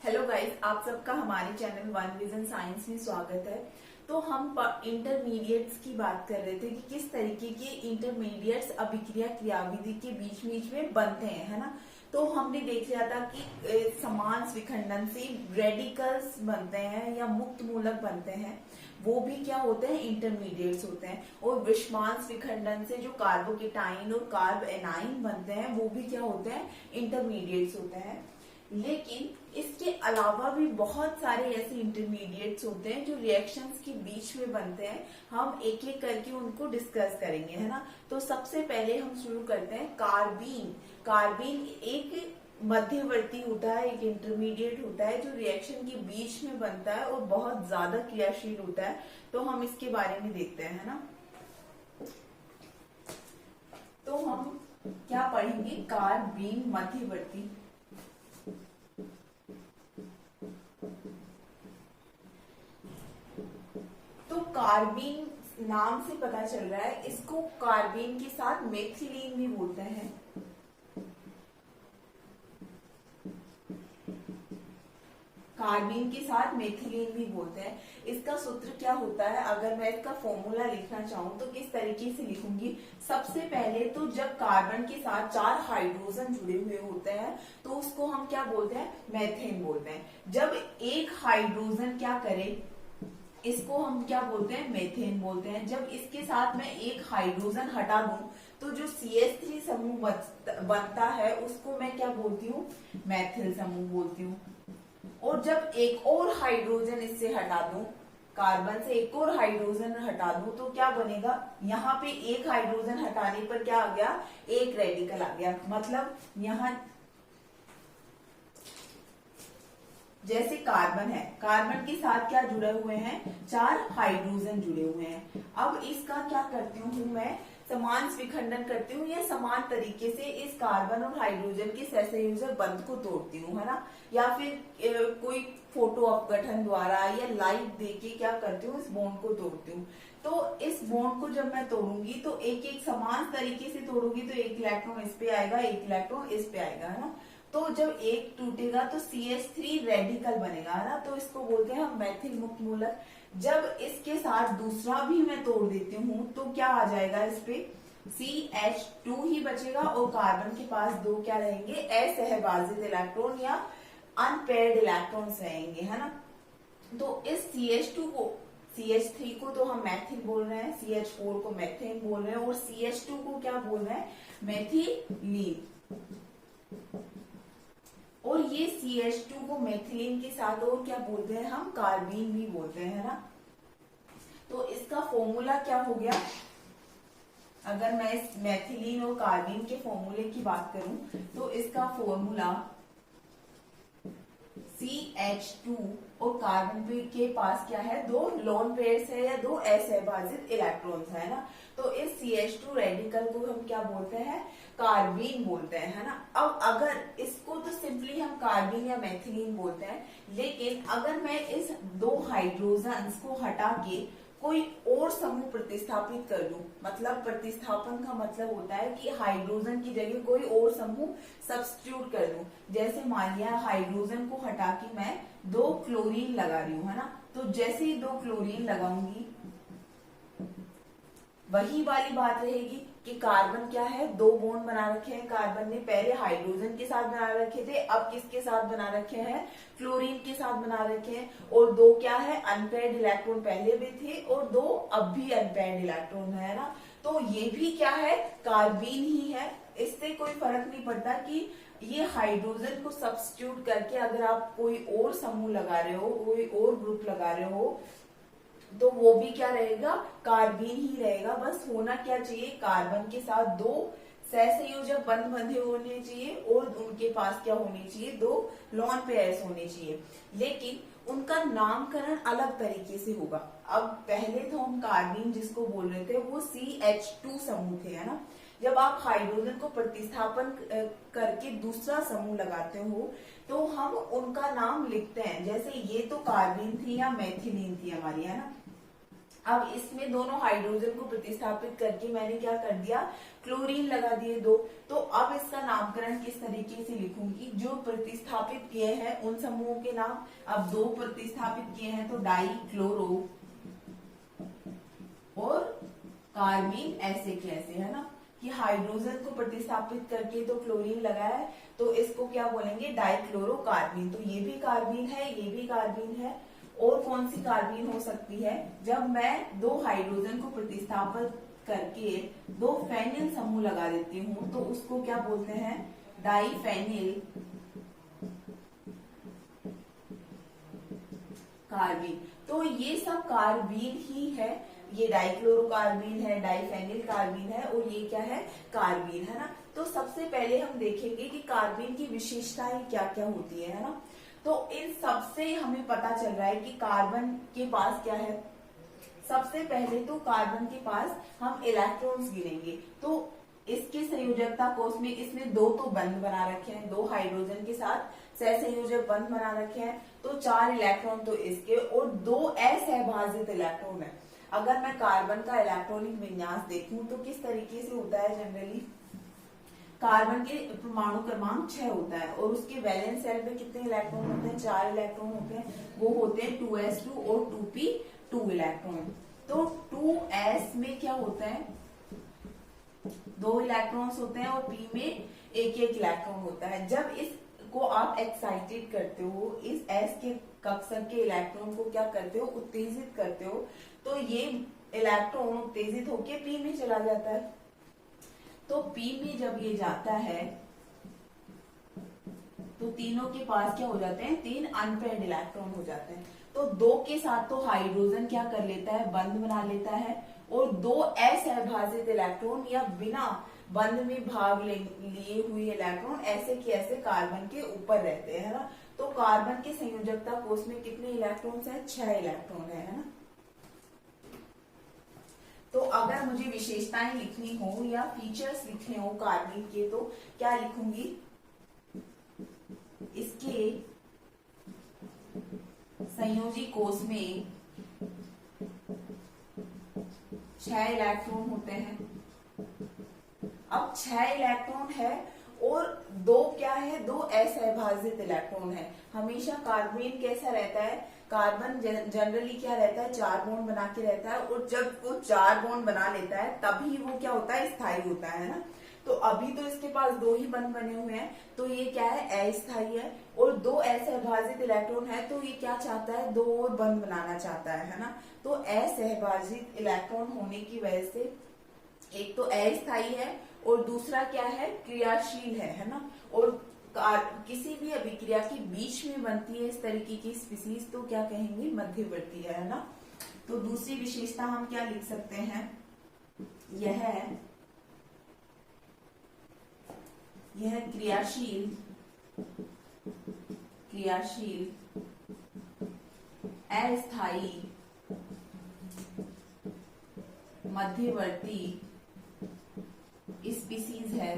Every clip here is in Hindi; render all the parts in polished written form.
हेलो गाइस, आप सबका हमारे चैनल वन विजन साइंस में स्वागत है। तो हम इंटरमीडिएट्स की बात कर रहे थे कि किस तरीके के इंटरमीडिएट्स अभिक्रिया क्रियाविधि के बीच बीच में बनते हैं, है ना। तो हमने देख लिया था कि समान विखंडन से रेडिकल्स बनते हैं या मुक्त मूलक बनते हैं, वो भी क्या होते हैं, इंटरमीडिएट्स होते हैं। और विषमांश विखंडन से जो कार्बोकेटाइन और कार्ब एनाइन बनते हैं वो भी क्या होते हैं, इंटरमीडिएट्स होते हैं। लेकिन इसके अलावा भी बहुत सारे ऐसे इंटरमीडिएट्स होते हैं जो रिएक्शंस के बीच में बनते हैं। हम एक एक करके उनको डिस्कस करेंगे, है ना। तो सबसे पहले हम शुरू करते हैं कार्बीन। कार्बीन एक मध्यवर्ती होता है, एक इंटरमीडिएट होता है जो रिएक्शन के बीच में बनता है और बहुत ज्यादा क्रियाशील होता है। तो हम इसके बारे में देखते हैं, है ना। तो हम क्या पढ़ेंगे, कार्बीन मध्यवर्ती। तो कार्बीन नाम से पता चल रहा है, इसको कार्बीन के साथ मेथिलीन भी बोलते हैं। कार्बीन के साथ मेथिलीन भी बोलते हैं। इसका सूत्र क्या होता है, अगर मैं इसका फॉर्मूला लिखना चाहूं तो किस तरीके से लिखूंगी। सबसे पहले तो जब कार्बन के साथ 4 हाइड्रोजन जुड़े हुए होते हैं तो उसको हम क्या बोलते हैं, मेथेन बोलते हैं। जब एक हाइड्रोजन क्या करे, इसको हम क्या बोलते हैं, मेथेन बोलते हैं। जब इसके साथ मैं एक हाइड्रोजन हटा दूं तो जो CH3 समूह बनता है उसको मैं क्या बोलती हूँ, मैथिल समूह बोलती हूँ। और जब एक और हाइड्रोजन इससे हटा दूं, कार्बन से एक और हाइड्रोजन हटा दूं तो क्या बनेगा, यहाँ पे एक हाइड्रोजन हटाने पर क्या आ गया, एक रेडिकल आ गया। मतलब यहाँ जैसे कार्बन है, कार्बन के साथ क्या जुड़े हुए हैं, 4 हाइड्रोजन जुड़े हुए हैं। अब इसका क्या करती हूँ मैं, समान विखंडन करती हूँ या समान तरीके से इस कार्बन और हाइड्रोजन के सहसंयोजक बंध को तोड़ती हूँ, है ना। या फिर कोई फोटो अपघटन द्वारा या लाइट देके क्या करती हूँ, इस बॉन्ड को तोड़ती हूँ। तो इस बॉन्ड को जब मैं तोड़ूंगी तो एक एक समान तरीके से तोड़ूंगी तो एक इलेक्ट्रॉन इस पे आएगा, एक इलेक्ट्रॉन इस पे आएगा, है ना। तो जब एक टूटेगा तो CH3 रेडिकल बनेगा, है ना। तो इसको बोलते हैं हम मैथिल मुक्त मूलक। जब इसके साथ दूसरा भी मैं तोड़ देती हूँ तो क्या आ जाएगा, इस पे CH2 ही बचेगा और कार्बन के पास 2 क्या रहेंगे, असहभाजित इलेक्ट्रॉन या अनपेयर्ड इलेक्ट्रॉन्स रहेंगे, है ना। तो इस CH3 को तो हम मैथिल बोल रहे हैं, CH4 को मेथेन बोल रहे हैं और CH2 को क्या बोल रहे हैं, मेथिलीन। और ये CH2 को मेथिलीन के साथ और क्या बोलते हैं, हम कार्बीन भी बोलते हैं, है ना। तो इसका फॉर्मूला क्या हो गया, अगर मैं इस मेथिलीन और कार्बीन के फॉर्मूले की बात करूं तो इसका फॉर्मूला CH2 और कार्बन के पास क्या है, 2 लोन पेयर्स है या 2 असहभाजित इलेक्ट्रॉन्स है ना। तो इस CH2 रेडिकल को हम क्या बोलते हैं, कार्बीन बोलते हैं, है ना। अब अगर इसको तो सिंपली हम कार्बीन या मेथिलीन बोलते हैं, लेकिन अगर मैं इस 2 हाइड्रोजन्स को हटा के कोई और समूह प्रतिस्थापित कर दूं, मतलब प्रतिस्थापन का मतलब होता है कि हाइड्रोजन की जगह कोई और समूह सब्स्टिट्यूट कर दूं। जैसे मान लिया हाइड्रोजन को हटा के मैं 2 क्लोरीन लगा रही हूँ, है ना। तो जैसे ही 2 क्लोरीन लगाऊंगी वही वाली बात रहेगी कि कार्बन क्या है, 2 बॉन्ड बना रखे हैं कार्बन ने, पहले हाइड्रोजन के साथ बना रखे थे, अब किसके साथ बना रखे हैं, क्लोरीन के साथ बना रखे हैं। और 2 क्या है, अनपेयर्ड इलेक्ट्रॉन पहले भी थे और 2 अब भी अनपेयर्ड इलेक्ट्रॉन है ना। तो ये भी क्या है, कार्बीन ही है। इससे कोई फर्क नहीं पड़ता कि ये हाइड्रोजन को सब्स्टिट्यूट करके अगर आप कोई और समूह लगा रहे हो, कोई और ग्रुप लगा रहे हो, तो वो भी क्या रहेगा, कार्बीन ही रहेगा। बस होना क्या चाहिए, कार्बन के साथ 2 सहसंयोजक बंध बंधे होने चाहिए और उनके पास क्या होने चाहिए, 2 लॉन पेयर्स होने चाहिए। लेकिन उनका नामकरण अलग तरीके से होगा। अब पहले तो हम कार्बीन जिसको बोल रहे थे वो CH2 समूह थे, है ना। जब आप हाइड्रोजन को प्रतिस्थापन करके दूसरा समूह लगाते हो तो हम उनका नाम लिखते हैं, जैसे ये तो कार्बीन थी या मेथिलीन थी हमारी, है ना। अब इसमें दोनों हाइड्रोजन को प्रतिस्थापित करके मैंने क्या कर दिया, क्लोरीन लगा दिए 2। तो अब इसका नामकरण किस तरीके से लिखूंगी, जो प्रतिस्थापित किए हैं उन समूहों के नाम। अब 2 प्रतिस्थापित किए हैं तो डाई क्लोरो और कार्बीन, ऐसे कैसे, है ना, कि हाइड्रोजन को प्रतिस्थापित करके तो क्लोरीन लगाया है, तो इसको क्या बोलेंगे, डाइक्लोरोकार्बीन। तो ये भी कार्बीन है, ये भी कार्बीन है। और कौन सी कार्बीन हो सकती है, जब मैं 2 हाइड्रोजन को प्रतिस्थापित करके 2 फेनिल समूह लगा देती हूँ तो उसको क्या बोलते हैं, डाइफेनिल कार्बीन। तो ये सब कार्बीन ही है, ये डाइक्लोरोकार्बीन है, डाइफेनिल कार्बीन है और ये क्या है, कार्बीन, है ना। तो सबसे पहले हम देखेंगे कि कार्बीन की विशेषताएं क्या क्या होती है ना। तो इन सबसे हमें पता चल रहा है कि कार्बन के पास क्या है। सबसे पहले तो कार्बन के पास हम इलेक्ट्रॉन्स गिनेंगे, तो इसके संयोजकता कोष में इसने 2 तो बंध बना रखे हैं, 2 हाइड्रोजन के साथ सहसंयोजक बंध बना रखे हैं, तो 4 इलेक्ट्रॉन तो इसके और 2 असहभाजित इलेक्ट्रॉन है। अगर मैं कार्बन का इलेक्ट्रॉनिक विन्यास देखूं तो किस तरीके से होता है, जनरली कार्बन के परमाणु क्रमांक 6 होता है और उसके वैलेंस शेल पे कितने इलेक्ट्रॉन होते हैं, 4 इलेक्ट्रॉन होते हैं, वो होते हैं 2s2 और 2p2 इलेक्ट्रॉन। तो 2s में क्या होता है, 2 इलेक्ट्रॉन्स होते हैं और p में एक इलेक्ट्रॉन होता है। जब इसको आप एक्साइटेड करते हो, इस s के कक्षक के इलेक्ट्रॉन को क्या करते हो, उत्तेजित करते हो, तो ये इलेक्ट्रॉन उत्तेजित होके p में चला जाता है। तो p में जब ये जाता है तो तीनों के पास क्या हो जाते हैं, 3 अनपेयर्ड इलेक्ट्रॉन हो जाते हैं। तो 2 के साथ तो हाइड्रोजन क्या कर लेता है, बंध बना लेता है और 2 असहभाजित इलेक्ट्रॉन या बिना बंध में भाग लिए हुए इलेक्ट्रॉन ऐसे के ऐसे कार्बन के ऊपर रहते हैं, है ना। तो कार्बन के संयोजकता कोष में कितने इलेक्ट्रॉन्स हैं, 6 इलेक्ट्रॉन है ना। तो अगर मुझे विशेषताएं लिखनी हो या फीचर्स लिखने हो कार्बन के, तो क्या लिखूंगी, इसके संयोजी कोष में 6 इलेक्ट्रॉन होते हैं। अब 6 इलेक्ट्रॉन है और 2 क्या है, 2 असहभाजित इलेक्ट्रॉन है। हमेशा कार्बन कैसा रहता है, कार्बन जनरली क्या रहता है, 4 बॉन्ड बना के रहता है और जब वो 4 बॉन्ड बना लेता है तभी वो क्या होता है, स्थायी होता है ना। तो अभी तो इसके पास 2 ही बंध बने हुए हैं, तो ये क्या है, अस्थायी है। और 2 असहभाजित इलेक्ट्रॉन है तो ये क्या चाहता है, 2 और बंध बनाना चाहता है ना। तो असहभाजित इलेक्ट्रॉन होने की वजह से एक तो अस्थायी है और दूसरा क्या है, क्रियाशील है ना। और किसी भी अभिक्रिया के बीच में बनती है इस तरीके की स्पीसीज, तो क्या कहेंगे, मध्यवर्ती है ना। तो दूसरी विशेषता हम क्या लिख सकते हैं, यह क्रियाशील अस्थायी मध्यवर्ती स्पीसीज है,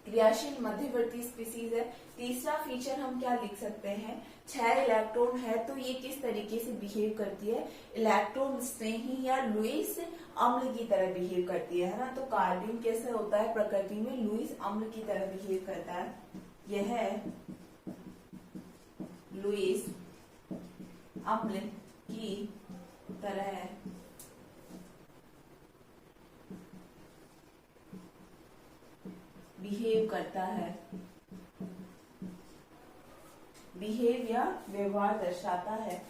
क्रियाशील मध्यवर्ती स्पीसीज है। तीसरा फीचर हम क्या लिख सकते हैं, 6 इलेक्ट्रॉन है तो ये किस तरीके से बिहेव करती है, इलेक्ट्रॉन स्नेही या लुईस अम्ल की तरह बिहेव करती है ना। तो कार्बन कैसे होता है, प्रकृति में लुईस अम्ल की तरह बिहेव करता है। यह लुईस अम्ल की तरह बिहेव करता है, बिहेव या व्यवहार दर्शाता है।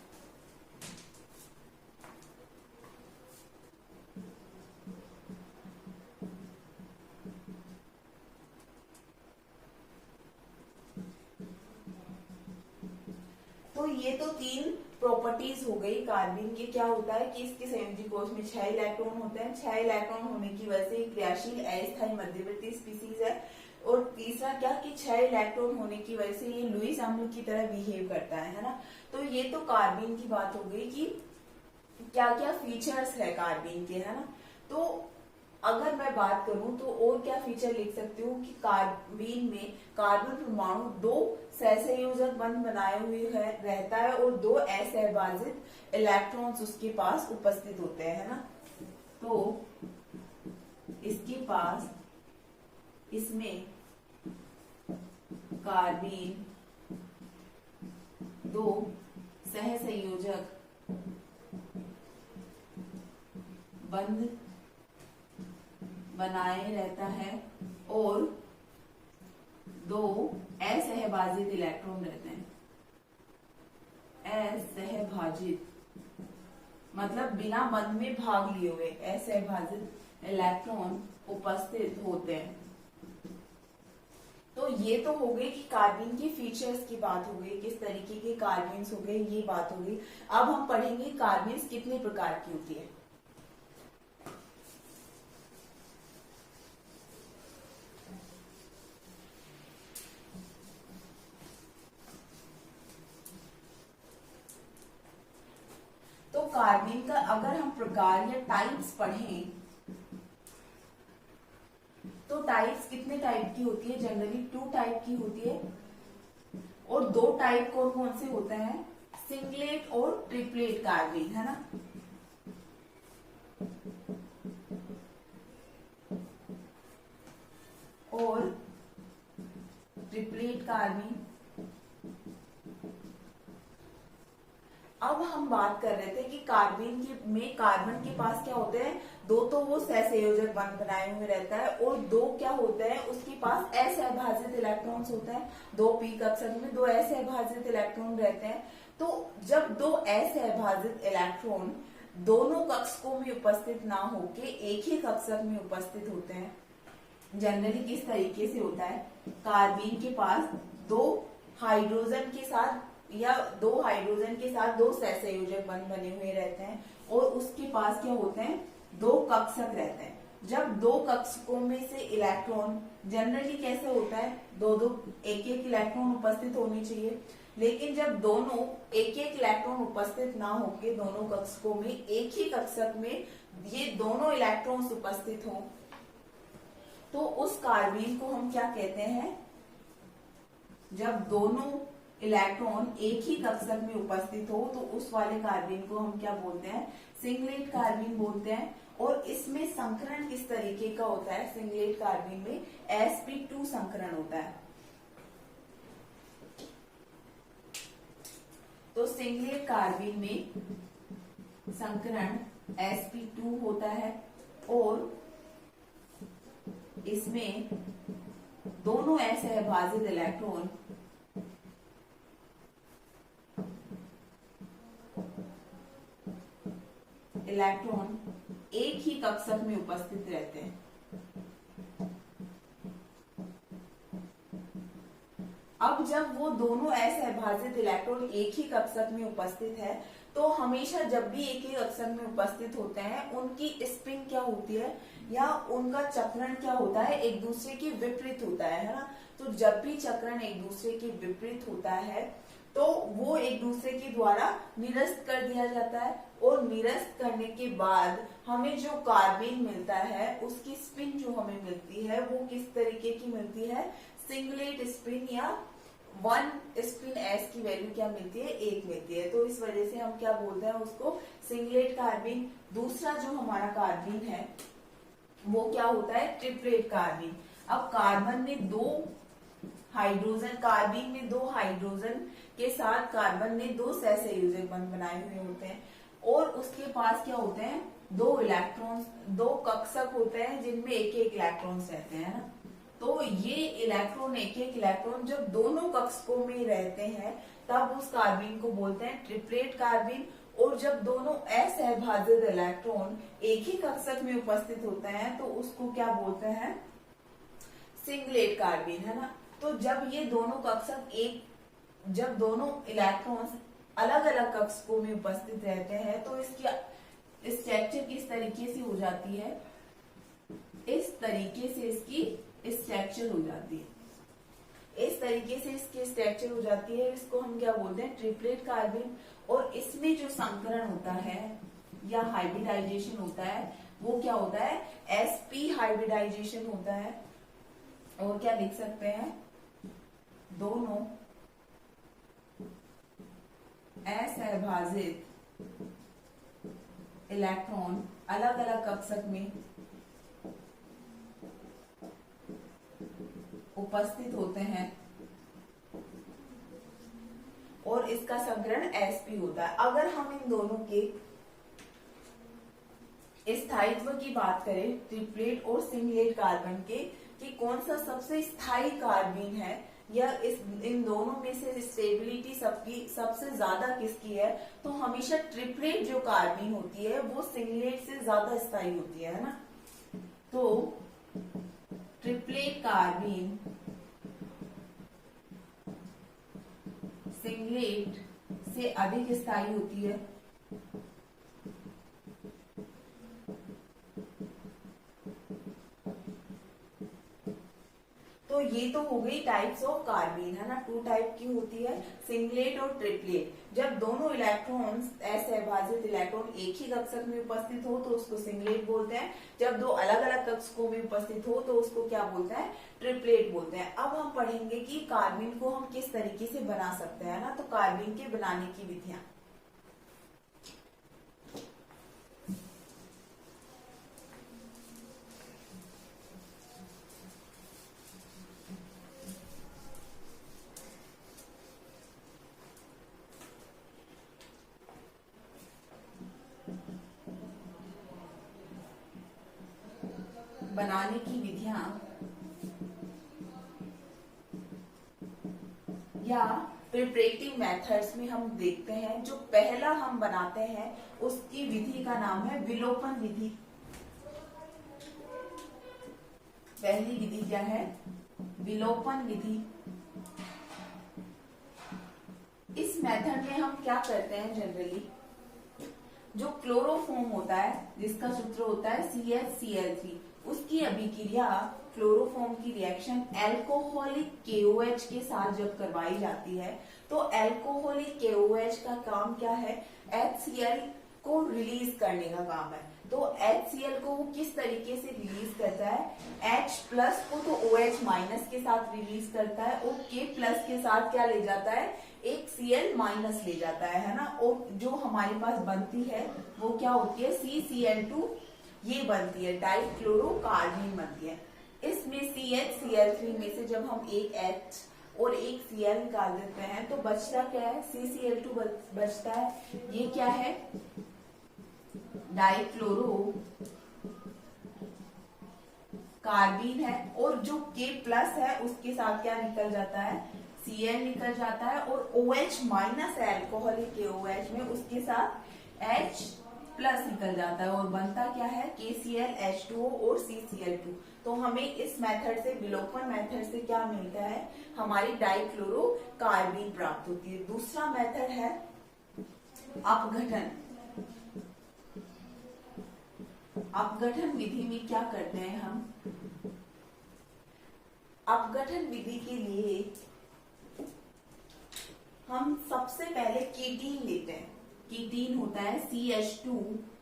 तो ये तो 3 प्रॉपर्टीज हो गई कार्बन की। क्या होता है कि इसके संयोजी कोष में 6 इलेक्ट्रॉन होते हैं, 6 इलेक्ट्रॉन होने की वजह से क्रियाशील अस्थायी मध्यवर्ती स्पीसीज है। और तीसरा क्या कि 6 इलेक्ट्रॉन होने की वजह से ये लुईस अम्ल की तरह बिहेव करता है ना। तो ये तो कार्बन की बात हो गई कि क्या क्या फीचर्स है कार्बन के, है ना। तो अगर मैं बात करूं तो और क्या फीचर लिख सकती हूँ कि कार्बीन में कार्बन परमाणु दो सहसंयोजक बंध बनाए हुए रहता है और दो असहभाजित इलेक्ट्रॉन्स उसके पास उपस्थित होते हैं, है ना। तो इसके पास इसमें कार्बीन दो सहसंयोजक बंध बनाए रहता है और दो असहभाजित इलेक्ट्रॉन रहते हैं। असहभाजित मतलब बिना बंध में भाग लिए हुए असहभाजित इलेक्ट्रॉन उपस्थित होते हैं। तो ये तो हो गई कि कार्बन के फीचर्स की बात हो गई, किस तरीके के कार्बन्स हो गए, ये बात हो गई। अब हम पढ़ेंगे कार्बन्स कितने प्रकार की होती है। तो कार्बन का अगर हम प्रकार या टाइप्स पढ़ें तो टाइप्स कितने टाइप की होती है, जनरली 2 टाइप की होती है। और 2 टाइप कौन कौन से होते हैं, सिंगलेट और ट्रिपलेट कार्बन, है ना। और ट्रिपलेट कार्बन। अब हम बात कर रहे थे कि कार्बन के पास क्या होते हैं, दो तो वो सहसंयोजक बंध बनाए हुए रहता है और दो क्या होते हैं उसके पास असहभाजित इलेक्ट्रॉन्स होते हैं। 2 p कक्षक में 2 असहभाजित इलेक्ट्रॉन रहते हैं। तो जब 2 असहभाजित इलेक्ट्रॉन दोनों कक्षकों में उपस्थित ना होके एक ही कक्षक में उपस्थित होते हैं, जनरली किस तरीके से होता है, कार्बन के पास 2 हाइड्रोजन के साथ या 2 हाइड्रोजन के साथ 2 सहसंयोजक बंध बने हुए रहते हैं और उसके पास क्या होते हैं, 2 कक्षक रहते हैं। जब 2 कक्षकों में से इलेक्ट्रॉन जनरली कैसे होता है, 2-2 एक-एक इलेक्ट्रॉन उपस्थित होनी चाहिए, लेकिन जब दोनों एक-एक इलेक्ट्रॉन उपस्थित ना होके दोनों कक्षकों में एक ही कक्षक में ये दोनों इलेक्ट्रॉन्स उपस्थित हो तो उस कार्बन को हम क्या कहते हैं, जब दोनों इलेक्ट्रॉन एक ही कक्षक में उपस्थित हो तो उस वाले कार्बन को हम क्या बोलते हैं, सिंगलेट कार्बन बोलते हैं। और इसमें संकरण किस तरीके का होता है, सिंगलेट कार्बन में sp2 संकरण होता है। तो सिंगलेट कार्बन में संकरण sp2 होता है और इसमें दोनों असहभाजित इलेक्ट्रॉन एक ही कक्षक में उपस्थित रहते हैं। अब जब वो दोनों असहभाजित इलेक्ट्रॉन एक ही कक्षक में उपस्थित है तो हमेशा जब भी एक ही कक्षक में उपस्थित होते हैं उनकी स्पिन क्या होती है या उनका चक्रण क्या होता है, एक दूसरे के विपरीत होता है ना। तो जब भी चक्रण एक दूसरे के विपरीत होता है तो वो एक दूसरे के द्वारा निरस्त कर दिया जाता है और निरस्त करने के बाद हमें जो कार्बन मिलता है उसकी स्पिन जो हमें मिलती है वो किस तरीके की मिलती है, सिंगलेट स्पिन या 1 स्पिन s की वैल्यू क्या मिलती है, 1 मिलती है। तो इस वजह से हम क्या बोलते हैं उसको, सिंगलेट कार्बन। दूसरा जो हमारा कार्बन है वो क्या होता है, ट्रिपलेट कार्बन। अब कार्बन में 2 हाइड्रोजन के साथ कार्बन ने 2 सहसंयोजक बंध बनाए हुए होते हैं और उसके पास क्या होते हैं, 2 इलेक्ट्रॉन्स, 2 कक्षक होते हैं जिनमें एक एक इलेक्ट्रॉन्स रहते हैं ना। तो ये इलेक्ट्रॉन एक एक इलेक्ट्रॉन जब दोनों कक्षकों में रहते हैं तब उस कार्बन को बोलते हैं ट्रिपलेट कार्बन। और जब दोनों असहभाजित इलेक्ट्रॉन एक ही कक्षक में उपस्थित होते हैं तो उसको क्या बोलते हैं, सिंगलेट कार्बन, है ना। तो जब ये दोनों कक्षक जब दोनों इलेक्ट्रॉन्स अलग अलग कक्षकों में उपस्थित रहते हैं तो इसकी स्ट्रक्चर किस तरीके से हो जाती है, इस तरीके से इसकी स्ट्रक्चर हो जाती है, इस तरीके से इसकी स्ट्रक्चर हो जाती है। इसको हम क्या बोलते हैं, ट्रिपलेट कार्बन। और इसमें जो संकरण होता है या हाइब्रिडाइजेशन होता है वो क्या होता है, sp हाइब्रिडाइजेशन होता है। और क्या लिख सकते हैं, दोनों असहभाजित इलेक्ट्रॉन अलग अलग कक्षक में उपस्थित होते हैं और इसका संकरण sp होता है। अगर हम इन दोनों के स्थायित्व की बात करें ट्रिपलेट और सिंगलेट कार्बन के, कि कौन सा सबसे स्थायी कार्बन है या इन दोनों में से स्टेबिलिटी सबसे ज्यादा किसकी है, तो हमेशा ट्रिपलेट जो कार्बन होती है वो सिंगलेट से ज्यादा स्थायी होती है ना। तो ट्रिपलेट कार्बन सिंगलेट से अधिक स्थायी होती है। तो ये तो हो गई टाइप्स ऑफ कार्बन, है ना। 2 टाइप की होती है, सिंगलेट और ट्रिपलेट। जब दोनों इलेक्ट्रॉन्स असहभाजित इलेक्ट्रॉन एक ही कक्षक में उपस्थित हो तो उसको सिंगलेट बोलते हैं। जब दो अलग अलग कक्षकों में उपस्थित हो तो उसको क्या बोलते हैं, ट्रिपलेट बोलते हैं। अब हम पढ़ेंगे कि कार्बन को हम किस तरीके से बना सकते हैं ना। तो कार्बन के बनाने की विधियां, बनाने की विधियां या प्रिपरेटिव मेथड्स में हम देखते हैं। जो पहला हम बनाते हैं उसकी विधि का नाम है विलोपन विधि। पहली विधि क्या है, विलोपन विधि। इस मेथड में हम क्या करते हैं, जनरली जो क्लोरोफॉर्म होता है जिसका सूत्र होता है CH Cl3, उसकी अभिक्रिया क्लोरोफॉर्म की रिएक्शन एल्कोहलिक KOH के साथ जब करवाई जाती है तो एल्कोहलिक KOH का काम क्या है, HCl को रिलीज करने का काम है। तो HCl को वो किस तरीके से रिलीज करता है, H प्लस को तो OH माइनस के साथ रिलीज करता है और K प्लस के साथ क्या ले जाता है, एक Cl माइनस ले जाता है ना। और जो हमारे पास बनती है वो क्या होती है, CCl2 ये बनती है, डाइक्लोरोकार्बन बनती है। इसमें CH में से जब हम एक H और एक Cl निकाल देते हैं तो बचता क्या है, CCl2 बचता है। ये क्या है, डाइक्लोरो कार्बन है। और जो K प्लस है उसके साथ क्या निकल जाता है, Cl निकल जाता है। और OH माइनस एल्कोहलिक KOH में उसके साथ H प्लस निकल जाता है और बनता क्या है, KClH2O और CCl2। तो हमें इस मेथड से, विलोपन मेथड से क्या मिलता है, हमारी डाइक्लोरो कार्बन प्राप्त होती है। दूसरा मेथड है अपघटन। अपघटन विधि में क्या करते हैं हम, अपघटन विधि के लिए हम सबसे पहले कीटीन लेते हैं। कीटीन होता है CH2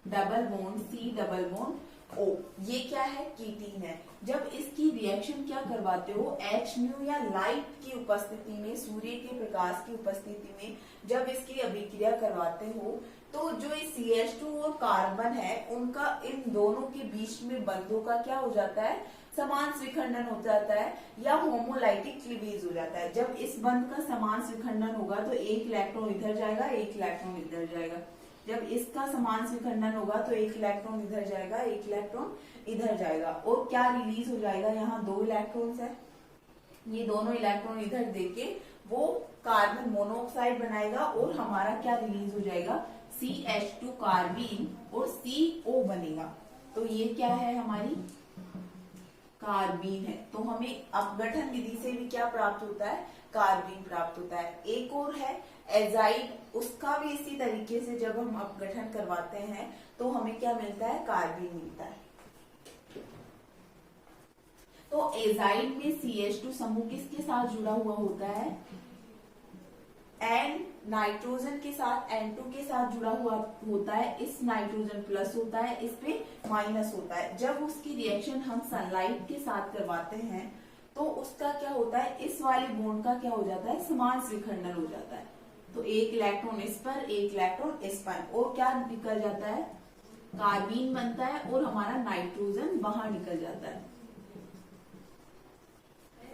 double bond C double bond O। ये क्या है, कीटीन है। जब इसकी रिएक्शन क्या करवाते हो, Hµ या लाइट की उपस्थिति में, सूर्य के प्रकाश की उपस्थिति में जब इसकी अभिक्रिया करवाते हो तो जो इस CH2 और कार्बन है उनका इन दोनों के बीच में बंधों का क्या हो जाता है, समान स्विखंडन हो जाता है या होमोलाइटिक क्लीवेज हो जाता है। जब इस बंध का समान स्विखंडन होगा तो एक इलेक्ट्रॉन इधर जाएगा, एक इलेक्ट्रॉन इधर जाएगा। जब इसका समान स्विखंडन होगा तो एक इलेक्ट्रॉन इधर जाएगा, एक इलेक्ट्रॉन इधर जाएगा। और क्या रिलीज हो जाएगा, यहाँ 2 इलेक्ट्रॉन्स है, ये दोनों इलेक्ट्रॉन इधर देके वो कार्बन मोनोऑक्साइड बनाएगा और हमारा क्या रिलीज हो जाएगा, CH2 कार्बन और CO बनेगा। तो ये क्या है, हमारी कार्बन है। तो हमें अपघटन विधि से भी क्या प्राप्त होता है, कार्बन प्राप्त होता है। एक और है एजाइड, उसका भी इसी तरीके से जब हम अपघटन करवाते हैं तो हमें क्या मिलता है, कार्बन मिलता है। तो एजाइड में CH2 समूह किसके साथ जुड़ा हुआ होता है, N नाइट्रोजन के साथ N2 के साथ जुड़ा हुआ होता है, इस नाइट्रोजन प्लस होता है, इस पे माइनस होता है। जब उसकी रिएक्शन हम सनलाइट के साथ करवाते हैं तो उसका क्या होता है, इस वाले बॉन्ड का क्या हो जाता है, समान विखंडन हो जाता है। तो एक इलेक्ट्रॉन इस पर, एक इलेक्ट्रॉन इस पर, और क्या निकल जाता है, कार्बीन बनता है और हमारा नाइट्रोजन बाहर निकल जाता है।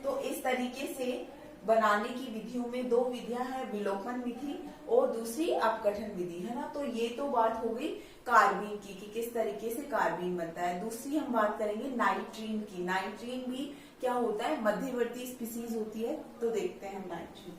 तो इस तरीके से बनाने की विधियों में दो विधियां हैं, विलोपन विधि और दूसरी अपघटन विधि, है ना। तो ये तो बात हो गई कार्बीन की कि किस तरीके से कार्बीन बनता है। दूसरी हम बात करेंगे नाइट्रीन की। नाइट्रीन भी क्या होता है, मध्यवर्ती स्पीसीज होती है। तो देखते हैं हम नाइट्रीन।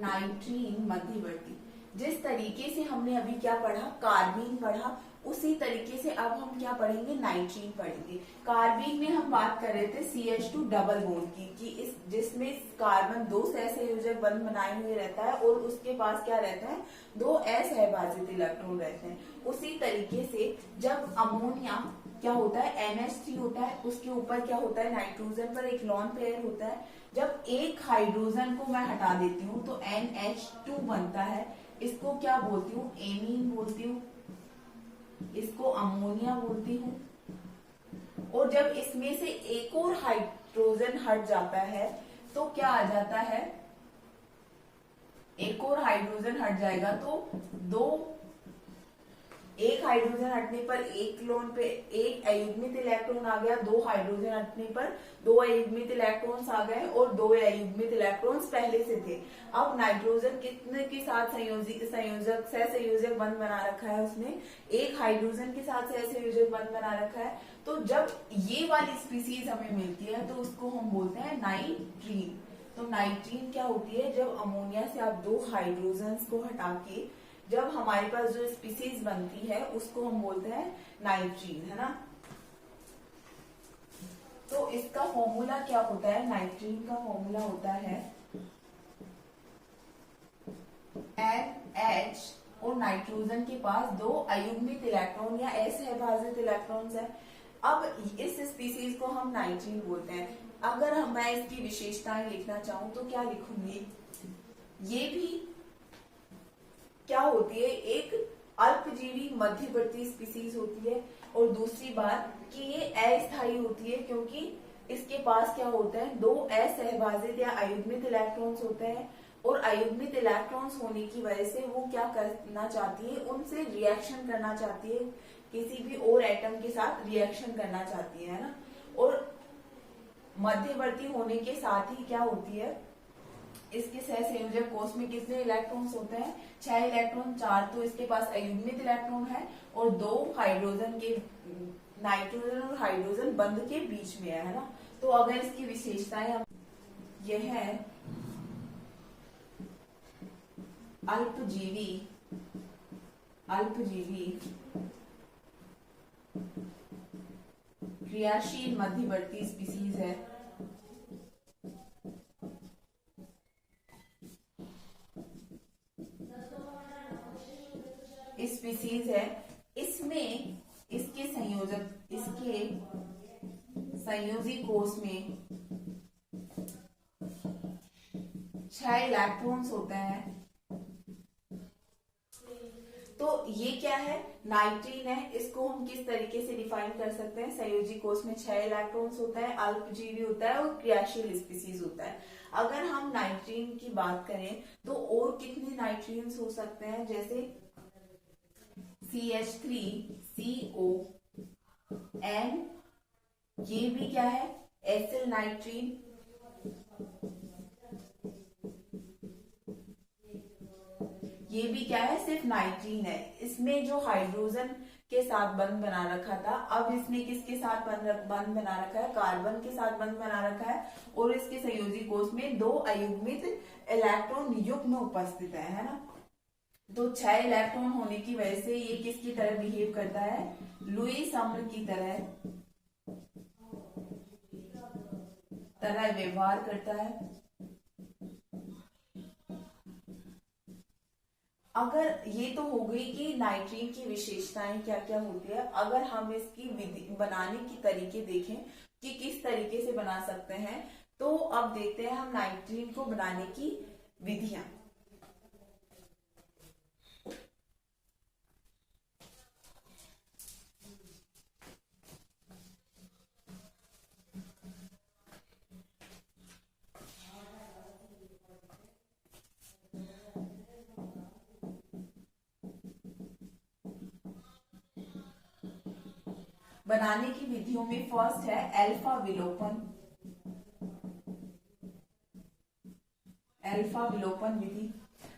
नाइट्रीन मध्यवर्ती, जिस तरीके से हमने अभी क्या पढ़ा, कार्बीन पढ़ा, उसी तरीके से अब हम क्या पढ़ेंगे, नाइट्रीन पढ़ेंगे। कार्बीन में हम बात कर रहे थे CH2 डबल बॉन्ड की, कि इस जिसमें कार्बन दो सहसंयोजक बंध बनाए हुए रहता है और उसके पास क्या रहता है, दो असहभाजित इलेक्ट्रॉन रहते हैं। उसी तरीके से जब अमोनिया क्या होता है, NH3 होता है, उसके ऊपर क्या होता है, नाइट्रोजन पर एक लॉन पेयर होता है। जब एक हाइड्रोजन को मैं हटा देती हूँ तो NH2 बनता है। इसको क्या बोलती हूँ, एमीन बोलती हूँ, इसको अमोनिया बोलती हूँ। और जब इसमें से एक और हाइड्रोजन हट जाता है तो क्या आ जाता है, एक और हाइड्रोजन हट जाएगा तो दो, एक हाइड्रोजन हटने पर एक लोन पे एक अयुग्मित इलेक्ट्रॉन आ गया, दो हाइड्रोजन हटने पर दो अयुग्मित इलेक्ट्रॉन्स आ गए और दो अयुग्मित इलेक्ट्रॉन्स पहले से थे। अब नाइट्रोजन कितने के साथ सहसंयोजक बंध बना रखा है, उसने एक हाइड्रोजन के साथ सहसंयोजक बंध बना रखा है। तो जब ये वाली स्पीसीज हमें मिलती है तो उसको हम बोलते हैं नाइट्रीन। तो नाइट्रीन क्या होती है, जब अमोनिया से आप दो हाइड्रोजन को हटा के जब हमारे पास जो स्पीसीज बनती है उसको हम बोलते हैं नाइट्रीन, है ना। तो इसका फॉर्मूला क्या होता है, नाइट्रीन का फॉर्मूला होता है NH, और नाइट्रोजन के पास दो अयुग्मित इलेक्ट्रॉन या असहभाजित इलेक्ट्रॉन्स है। अब इस स्पीसीज को हम नाइट्रीन बोलते हैं। अगर मैं इसकी विशेषताएं लिखना चाहूं तो क्या लिखूंगी, ये भी क्या होती है, एक अल्पजीवी मध्यवर्ती स्पीसीज होती है। और दूसरी बात कि ये अस्थायी होती है क्योंकि इसके पास क्या होता है, दो असहभाजित या अयुग्मित इलेक्ट्रॉन्स होते हैं। और अयुग्मित इलेक्ट्रॉन्स होने की वजह से वो क्या करना चाहती है, उनसे रिएक्शन करना चाहती है, किसी भी और एटम के साथ रिएक्शन करना चाहती है ना। और मध्यवर्ती होने के साथ ही क्या होती है, इसके सहसंयोजक कोष में कितने इलेक्ट्रॉन्स होते हैं, 6 इलेक्ट्रॉन। 4 तो इसके पास अयुग्मित इलेक्ट्रॉन है और 2 हाइड्रोजन के, नाइट्रोजन और हाइड्रोजन बंध के बीच में है ना। तो अगर इसकी विशेषताएं हम, यह है अल्पजीवी क्रियाशील मध्यवर्ती स्पीसीज है। स्पीसीज है, इसमें इसके संयोजी कोष में 6 इलेक्ट्रॉन्स होते हैं। तो ये क्या है, नाइट्रीन है। इसको हम किस तरीके से डिफाइन कर सकते हैं, संयोजी कोष में 6 इलेक्ट्रॉन्स होता है, अल्पजीवी होता है और क्रियाशील स्पीसीज होता है। अगर हम नाइट्रीन की बात करें तो और कितने नाइट्रीन्स हो सकते हैं, जैसे CH3CO N, ये भी क्या है, एसिल नाइट्रीन। ये भी क्या है, सिर्फ नाइट्रीन है। इसमें जो हाइड्रोजन के साथ बंध बना रखा था, अब इसने किसके साथ बंध बना रखा है, कार्बन के साथ बंध बना रखा है। और इसके संयोजी कोष में 2 अयुग्मित इलेक्ट्रॉन युग्म उपस्थित है ना। तो 6 इलेक्ट्रॉन होने की वजह से ये किसकी तरह बिहेव करता है, लुईस अम्ल की तरह तरह व्यवहार करता है। अगर ये तो हो गई कि नाइट्रीन की विशेषताएं क्या क्या होती है। अगर हम इसकी विधि बनाने की तरीके देखें कि किस तरीके से बना सकते हैं, तो अब देखते हैं हम नाइट्रीन को बनाने की विधियां। बनाने की विधियों में फर्स्ट है अल्फा विलोपन। अल्फा विलोपन विधि,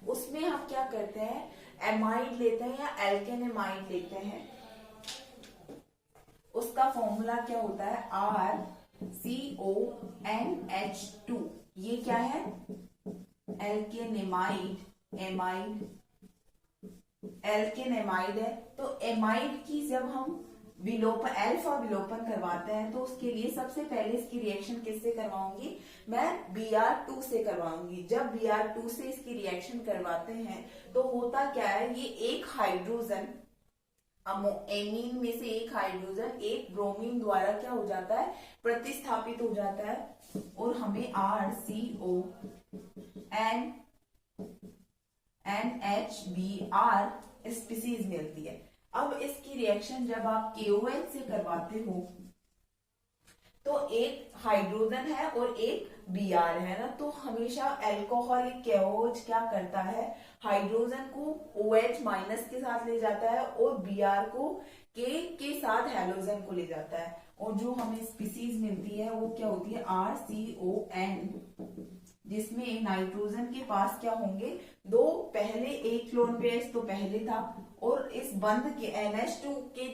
उसमें हम क्या करते हैं, एमाइड लेते हैं या एल्केन एमाइड लेते हैं। उसका फॉर्मूला क्या होता है, RCONH2। ये क्या है, एल्केन एमाइड, एल्केन एमाइड है। तो एमाइड की जब हम विलोपन, अल्फा विलोपन करवाते हैं, तो उसके लिए सबसे पहले इसकी रिएक्शन किससे करवाऊंगी, मैं Br2 से करवाऊंगी। जब Br2 से इसकी रिएक्शन करवाते हैं तो होता क्या है, ये एक हाइड्रोजन एमीन में से एक हाइड्रोजन एक ब्रोमीन द्वारा क्या हो जाता है, प्रतिस्थापित हो जाता है, और हमें RCONHBr स्पीसीज मिलती है। अब इसकी रिएक्शन जब आप KOH से करवाते हो, तो एक हाइड्रोजन है और एक Br है ना, तो हमेशा अल्कोहलिक KOH क्या करता है, हाइड्रोजन को OH माइनस के साथ ले जाता है और Br को K के साथ हैलोजन को ले जाता है, और जो हमें स्पीसीज मिलती है वो क्या होती है, RCON, जिसमें नाइट्रोजन के पास क्या होंगे, दो, पहले एक क्लोरीन बेस तो पहले था, और इस बंध के NH2 के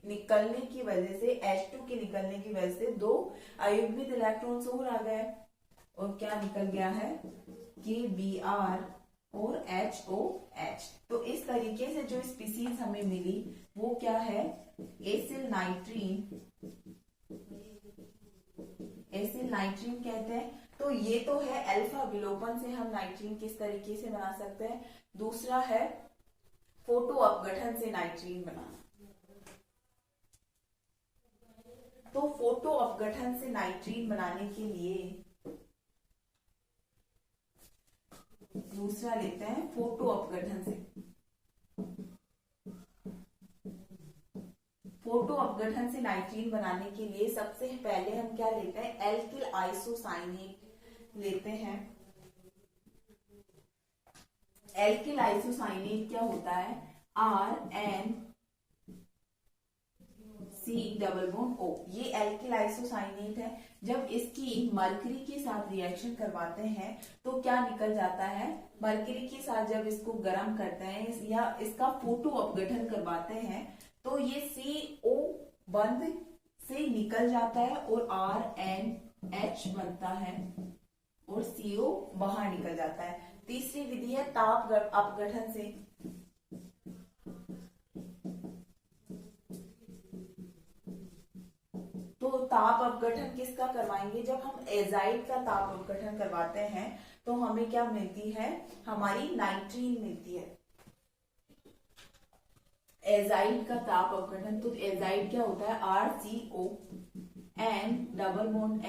निकलने की वजह से, H2 के निकलने की वजह से दो अयुग्मित इलेक्ट्रॉन्स और आ गए, और क्या निकल गया है, KBr और HOH। तो इस तरीके से जो स्पीसीज हमें मिली वो क्या है, एसिल नाइट्रीन, एसिल नाइट्रीन कहते हैं। तो ये तो है अल्फा विलोपन से हम नाइट्रीन किस तरीके से बना सकते हैं। दूसरा है फोटो अपघटन से नाइट्रीन बनाना। तो फोटो अपघटन से नाइट्रीन बनाने के लिए दूसरा लेते हैं फोटो अपघटन से। फोटो अपघटन से नाइट्रीन बनाने के लिए सबसे पहले हम क्या लेते हैं, एल्किल आइसोसाइनेट लेते हैं। एल्किल आइसोसाइनेट क्या होता है, RNC≡O। ये एल्किल आइसोसाइनेट है। जब इसकी मरकरी के साथ रिएक्शन करवाते हैं तो क्या निकल जाता है, मरकरी के साथ जब इसको गर्म करते हैं या इसका फोटो अपघटन करवाते हैं तो ये CO बंध से निकल जाता है और RNH बनता है और CO बाहर निकल जाता है। तीसरी विधि है ताप अपघटन से। तो ताप अपघटन किसका करवाएंगे, जब हम एजाइड का ताप अपघटन करवाते हैं तो हमें क्या मिलती है, हमारी नाइट्रीन मिलती है। एजाइड का ताप अपघटन, तो एजाइड क्या होता है, RCON डबल बॉन्ड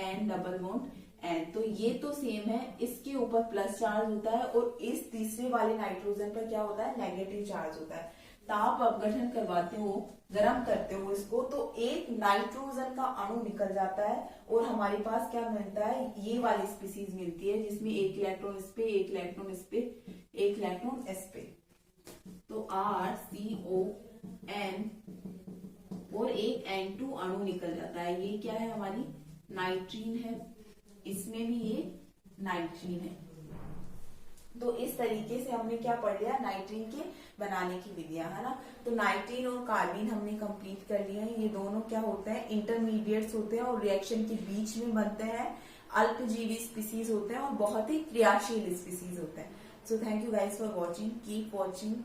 N। तो ये तो सेम है, इसके ऊपर प्लस चार्ज होता है और इस तीसरे वाले नाइट्रोजन पर क्या होता है, नेगेटिव चार्ज होता है। ताप अपघटन करवाते हो, गर्म करते हो इसको, तो एक नाइट्रोजन का अणु निकल जाता है और हमारे पास क्या मिलता है, ये वाली स्पीसीज मिलती है जिसमें एक इलेक्ट्रॉन इस पे, एक इलेक्ट्रॉन इस पे, एक इलेक्ट्रॉन इस पे। तो RCON और एक N2 अणु निकल जाता है। ये क्या है, हमारी नाइट्रीन है, इसमें भी ये नाइट्रीन है। तो इस तरीके से हमने क्या पढ़ लिया, नाइट्रीन के बनाने की विधियां, है ना। तो नाइट्रीन और कार्बिन हमने कंप्लीट कर लिया है। ये दोनों क्या होते हैं, इंटरमीडिएट्स होते हैं और रिएक्शन के बीच में बनते हैं, अल्पजीवी स्पीसीज होते हैं और बहुत ही क्रियाशील स्पीसीज होते हैं। So thank you guys for watching, keep watching.